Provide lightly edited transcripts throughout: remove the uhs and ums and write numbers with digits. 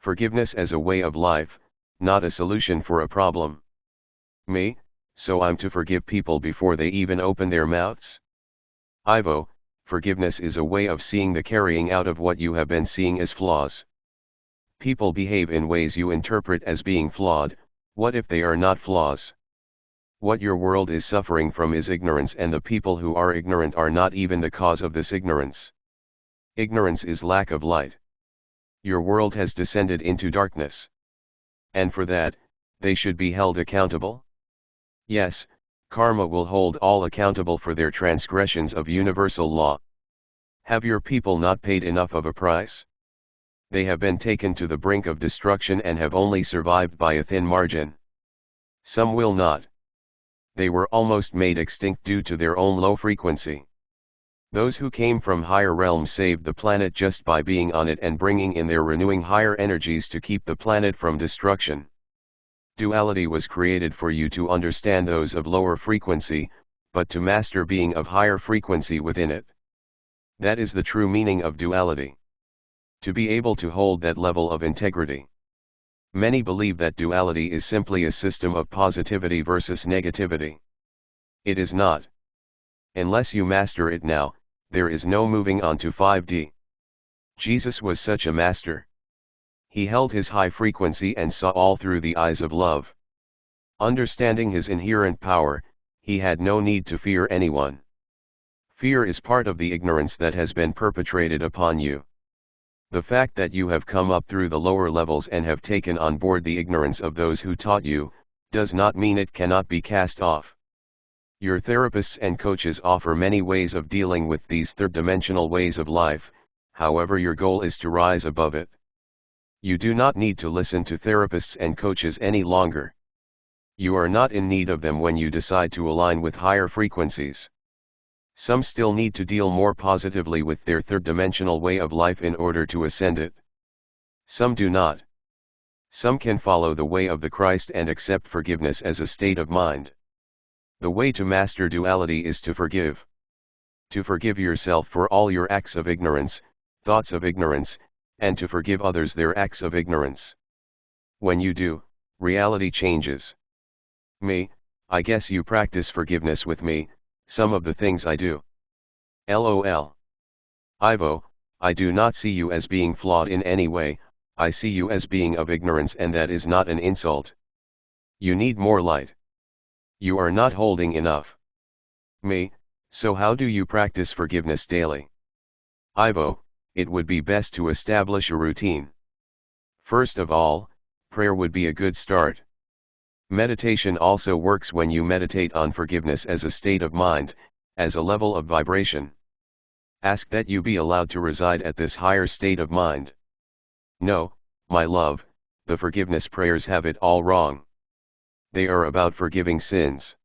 Forgiveness as a way of life, not a solution for a problem. Me, so I'm to forgive people before they even open their mouths? Ivo, forgiveness is a way of seeing the carrying out of what you have been seeing as flaws. People behave in ways you interpret as being flawed. What if they are not flaws? What your world is suffering from is ignorance, and the people who are ignorant are not even the cause of this ignorance. Ignorance is lack of light. Your world has descended into darkness. And for that, they should be held accountable? Yes, karma will hold all accountable for their transgressions of universal law. Have your people not paid enough of a price? They have been taken to the brink of destruction and have only survived by a thin margin. Some will not. They were almost made extinct due to their own low frequency. Those who came from higher realms saved the planet just by being on it and bringing in their renewing higher energies to keep the planet from destruction. Duality was created for you to understand those of lower frequency, but to master being of higher frequency within it. That is the true meaning of duality. To be able to hold that level of integrity. Many believe that duality is simply a system of positivity versus negativity. It is not. Unless you master it now, there is no moving on to 5D. Jesus was such a master. He held his high frequency and saw all through the eyes of love. Understanding his inherent power, he had no need to fear anyone. Fear is part of the ignorance that has been perpetrated upon you. The fact that you have come up through the lower levels and have taken on board the ignorance of those who taught you, does not mean it cannot be cast off. Your therapists and coaches offer many ways of dealing with these third-dimensional ways of life, however your goal is to rise above it. You do not need to listen to therapists and coaches any longer. You are not in need of them when you decide to align with higher frequencies. Some still need to deal more positively with their third-dimensional way of life in order to ascend it. Some do not. Some can follow the way of the Christ and accept forgiveness as a state of mind. The way to master duality is to forgive. To forgive yourself for all your acts of ignorance, thoughts of ignorance, and to forgive others their acts of ignorance. When you do, reality changes. Me, I guess you practice forgiveness with me, some of the things I do. LOL. Ivo, I do not see you as being flawed in any way, I see you as being of ignorance, and that is not an insult. You need more light. You are not holding enough. Me, so how do you practice forgiveness daily? Ivo, it would be best to establish a routine. First of all, prayer would be a good start. Meditation also works when you meditate on forgiveness as a state of mind, as a level of vibration. Ask that you be allowed to reside at this higher state of mind. No, my love, the forgiveness prayers have it all wrong. They are about forgiving sins.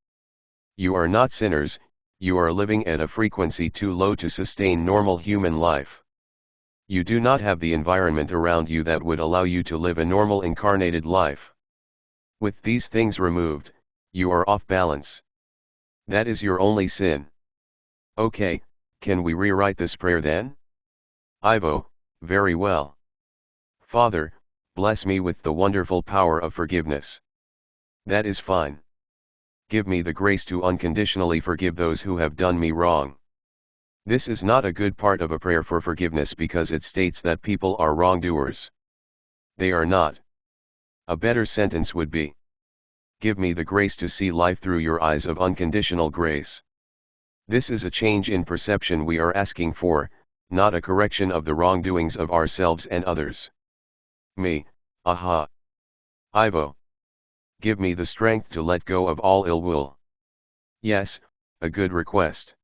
You are not sinners, you are living at a frequency too low to sustain normal human life. You do not have the environment around you that would allow you to live a normal incarnated life. With these things removed, you are off balance. That is your only sin. Okay, can we rewrite this prayer then? Ivo, very well. Father, bless me with the wonderful power of forgiveness. That is fine. Give me the grace to unconditionally forgive those who have done me wrong. This is not a good part of a prayer for forgiveness because it states that people are wrongdoers. They are not. A better sentence would be, give me the grace to see life through your eyes of unconditional grace. This is a change in perception we are asking for, not a correction of the wrongdoings of ourselves and others. Me, aha. Ivo. Give me the strength to let go of all ill will. Yes, a good request.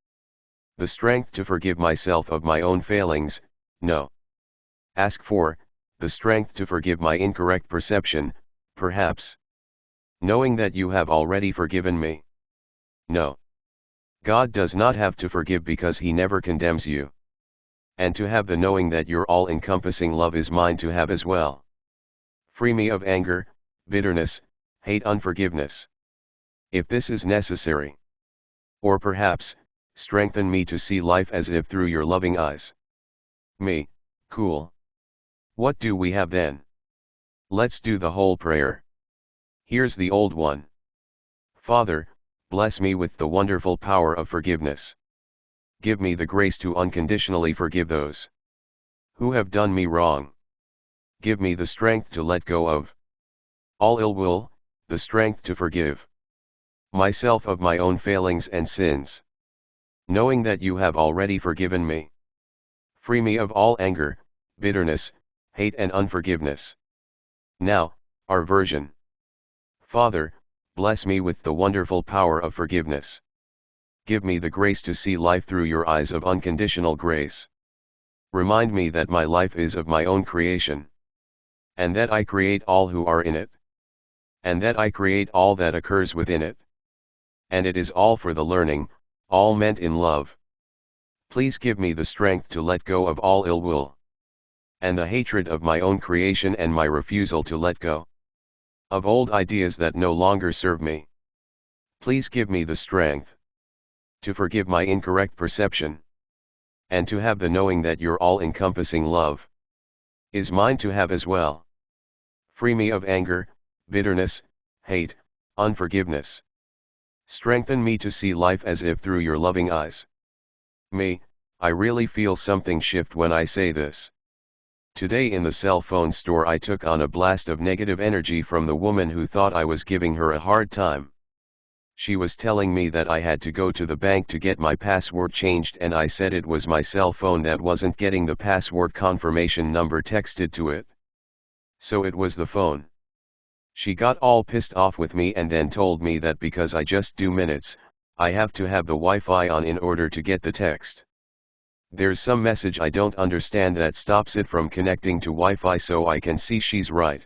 The strength to forgive myself of my own failings, no. Ask for, the strength to forgive my incorrect perception, perhaps. Knowing that you have already forgiven me. No. God does not have to forgive because he never condemns you. And to have the knowing that your all-encompassing love is mine to have as well. Free me of anger, bitterness, hate, unforgiveness. If this is necessary. Or perhaps, strengthen me to see life as if through your loving eyes. Me, cool. What do we have then? Let's do the whole prayer. Here's the old one. Father, bless me with the wonderful power of forgiveness. Give me the grace to unconditionally forgive those who have done me wrong. Give me the strength to let go of all ill will, the strength to forgive myself of my own failings and sins, knowing that you have already forgiven me. Free me of all anger, bitterness, hate and unforgiveness. Now, our version. Father, bless me with the wonderful power of forgiveness. Give me the grace to see life through your eyes of unconditional grace. Remind me that my life is of my own creation, and that I create all who are in it, and that I create all that occurs within it. And it is all for the learning, all meant in love. Please give me the strength to let go of all ill will, and the hatred of my own creation and my refusal to let go of old ideas that no longer serve me. Please give me the strength to forgive my incorrect perception, and to have the knowing that your all-encompassing love is mine to have as well. Free me of anger, bitterness, hate, unforgiveness. Strengthen me to see life as if through your loving eyes. I really feel something shift when I say this. Today in the cell phone store I took on a blast of negative energy from the woman who thought I was giving her a hard time. She was telling me that I had to go to the bank to get my password changed, and I said it was my cell phone that wasn't getting the password confirmation number texted to it. So it was the phone. She got all pissed off with me and then told me that because I just do minutes, I have to have the Wi-Fi on in order to get the text. There's some message I don't understand that stops it from connecting to Wi-Fi, so I can see she's right.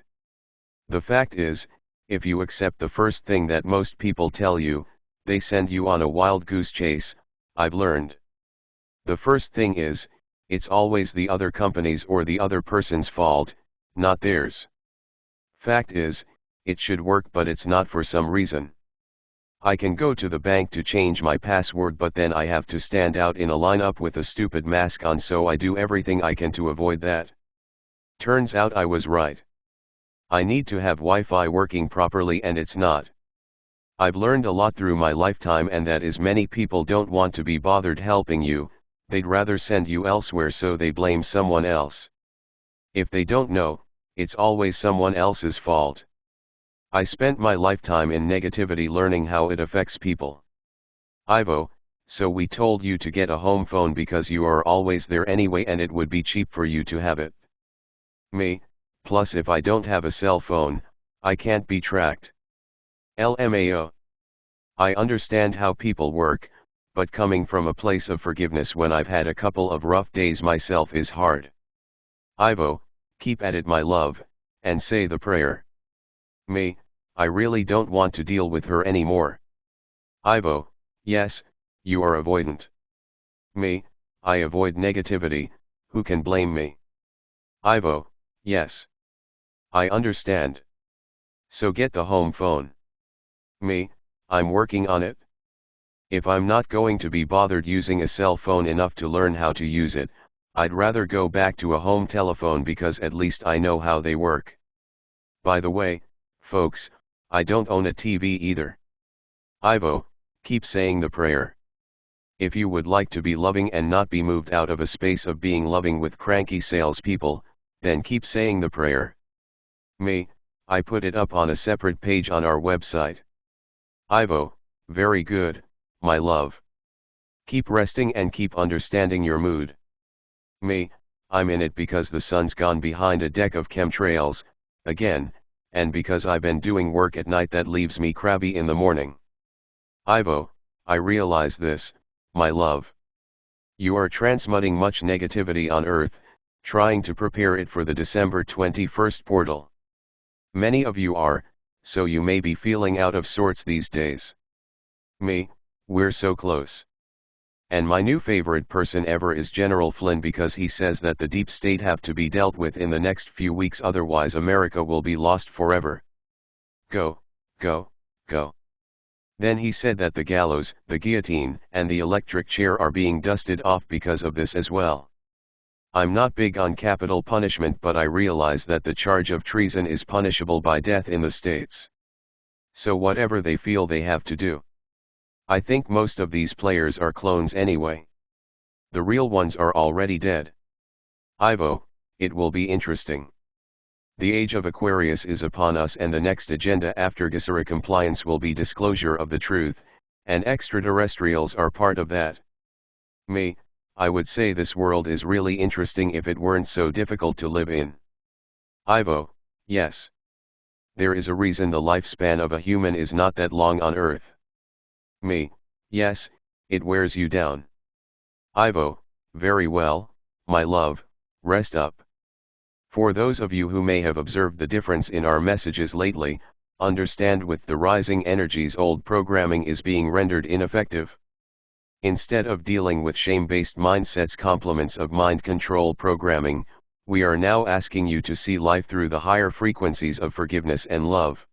The fact is, if you accept the first thing that most people tell you, they send you on a wild goose chase. I've learned. The first thing is, it's always the other company's or the other person's fault, not theirs. Fact is, it should work, but it's not for some reason. I can go to the bank to change my password, but then I have to stand out in a lineup with a stupid mask on, so I do everything I can to avoid that. Turns out I was right. I need to have Wi-Fi working properly, and it's not. I've learned a lot through my lifetime, and that is many people don't want to be bothered helping you, they'd rather send you elsewhere, so they blame someone else. If they don't know, it's always someone else's fault. I spent my lifetime in negativity learning how it affects people. Ivo, so we told you to get a home phone because you are always there anyway and it would be cheap for you to have it. Plus if I don't have a cell phone, I can't be tracked. LMAO. I understand how people work, but coming from a place of forgiveness when I've had a couple of rough days myself is hard. Ivo, keep at it my love, and say the prayer. I really don't want to deal with her anymore. Ivo, yes, you are avoidant. I avoid negativity, who can blame me? Ivo, yes. I understand. So get the home phone. I'm working on it. If I'm not going to be bothered using a cell phone enough to learn how to use it, I'd rather go back to a home telephone because at least I know how they work. By the way, folks, I don't own a TV either. Ivo, keep saying the prayer. If you would like to be loving and not be moved out of a space of being loving with cranky salespeople, then keep saying the prayer. I put it up on a separate page on our website. Ivo, very good, my love. Keep resting and keep understanding your mood. I'm in it because the sun's gone behind a deck of chemtrails, again, and because I've been doing work at night that leaves me crabby in the morning. Ivo, I realize this, my love. You are transmuting much negativity on Earth, trying to prepare it for the December 21st portal. Many of you are, so you may be feeling out of sorts these days. We're so close. And my new favorite person ever is General Flynn, because he says that the deep state have to be dealt with in the next few weeks, otherwise America will be lost forever. Go, go, go. Then he said that the gallows, the guillotine, and the electric chair are being dusted off because of this as well. I'm not big on capital punishment, but I realize that the charge of treason is punishable by death in the States. So whatever they feel they have to do. I think most of these players are clones anyway. The real ones are already dead. Ivo, it will be interesting. The age of Aquarius is upon us, and the next agenda after GSR compliance will be disclosure of the truth, and extraterrestrials are part of that. I would say this world is really interesting if it weren't so difficult to live in. Ivo, yes. There is a reason the lifespan of a human is not that long on Earth. Yes, it wears you down. Ivo, very well, my love, rest up. For those of you who may have observed the difference in our messages lately, understand with the rising energies old programming is being rendered ineffective. Instead of dealing with shame-based mindsets, complements of mind control programming, we are now asking you to see life through the higher frequencies of forgiveness and love.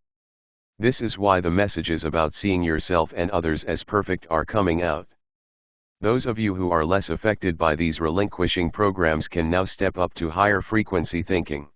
This is why the messages about seeing yourself and others as perfect are coming out. Those of you who are less affected by these relinquishing programs can now step up to higher frequency thinking.